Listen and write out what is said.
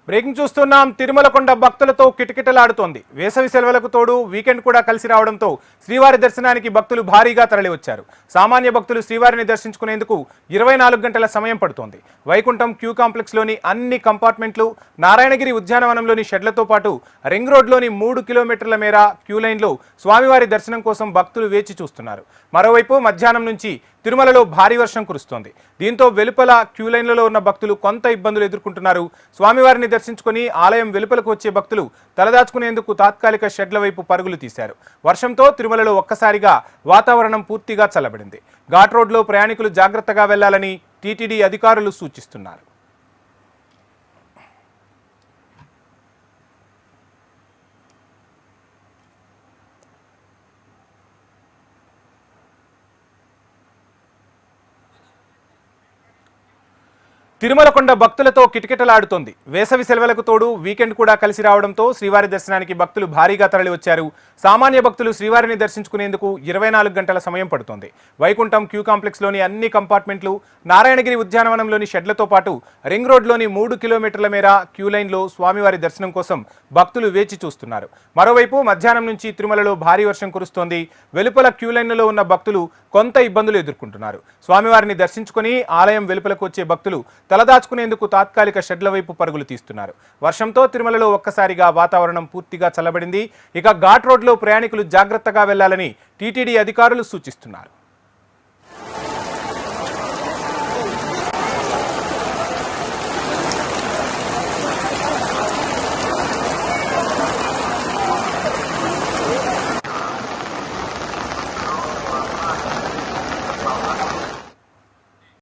Breaking చూస్తున్నాం. తిరుమలకొండ భక్తులతో కిటకిటలాడుతోంది. వేసవి సెలవులకు తోడు వీకెండ్ కూడా కలిసి రావడంతో శ్రీవారి దర్శనానికి భక్తులు భారీగా తరలివచ్చారు. సామాన్య భక్తులు శ్రీవారిని దర్శించుకునేందుకు 24 గంటల సమయం పడుతోంది. వైకుంఠం క్యూ కాంప్లెక్స్లోని అన్ని కంపార్ట్మెంట్లు, నారాయణగిరి ఉద్యానవనంలోని షెడ్లతో పాటు రింగ్ రోడ్లోని 3 కిలోమీటర్ల మేర క్యూ లైన్లో స్వామివారి దర్శనం కోసం భక్తులు వేచి చూస్తున్నారు. మరోవైపు మధ్యాహ్నం నుంచి తిరుమలలో భారీ వర్షం కురుస్తోంది. దీంతో వెలుపల క్యూ లైన్లలో ఉన్న భక్తులు కొంత ఇబ్బందులు ఎదుర్కొంటున్నారు. స్వామివారిని దర్శించుకుని ఆలయం వెలుపలకు వచ్చే భక్తులు తలదాచుకునేందుకు తాత్కాలిక షెడ్ల వైపు పరుగులు తీశారు. వర్షంతో తిరుమలలో ఒక్కసారిగా వాతావరణం పూర్తిగా చల్లబడింది. ఘాట్ రోడ్లో ప్రయాణికులు జాగ్రత్తగా వెళ్లాలని టీటీడీ అధికారులు సూచిస్తున్నారు. తిరుమలకొండ భక్తులతో కిటకిటలాడుతోంది. వేసవి సెలవులకు తోడు వీకెండ్ కూడా కలిసి రావడంతో శ్రీవారి దర్శనానికి భక్తులు భారీగా తరలివచ్చారు. సామాన్య భక్తులు శ్రీవారిని దర్శించుకునేందుకు 24 గంటల సమయం పడుతోంది. వైకుంఠం క్యూ కాంప్లెక్స్లోని అన్ని కంపార్ట్మెంట్లు, నారాయణగిరి ఉద్యానవనంలోని షెడ్లతో పాటు రింగ్ రోడ్లోని 3 కిలోమీటర్ల మేర క్యూ లైన్లో స్వామివారి దర్శనం కోసం భక్తులు వేచి చూస్తున్నారు. మరోవైపు మధ్యాహ్నం నుంచి తిరుమలలో భారీ వర్షం కురుస్తోంది. వెలుపల క్యూ లైన్లలో ఉన్న భక్తులు కొంత ఇబ్బందులు ఎదుర్కొంటున్నారు. స్వామివారిని దర్శించుకుని ఆలయం వెలుపలకు వచ్చే భక్తులు తలదాచుకునేందుకు తాత్కాలిక షెడ్ల వైపు పరుగులు తీస్తున్నారు. వర్షంతో తిరుమలలో ఒక్కసారిగా వాతావరణం పూర్తిగా చల్లబడింది. ఇక ఘాట్ రోడ్లో ప్రయాణికులు జాగ్రత్తగా వెళ్లాలని టీటీడీ అధికారులు సూచిస్తున్నారు.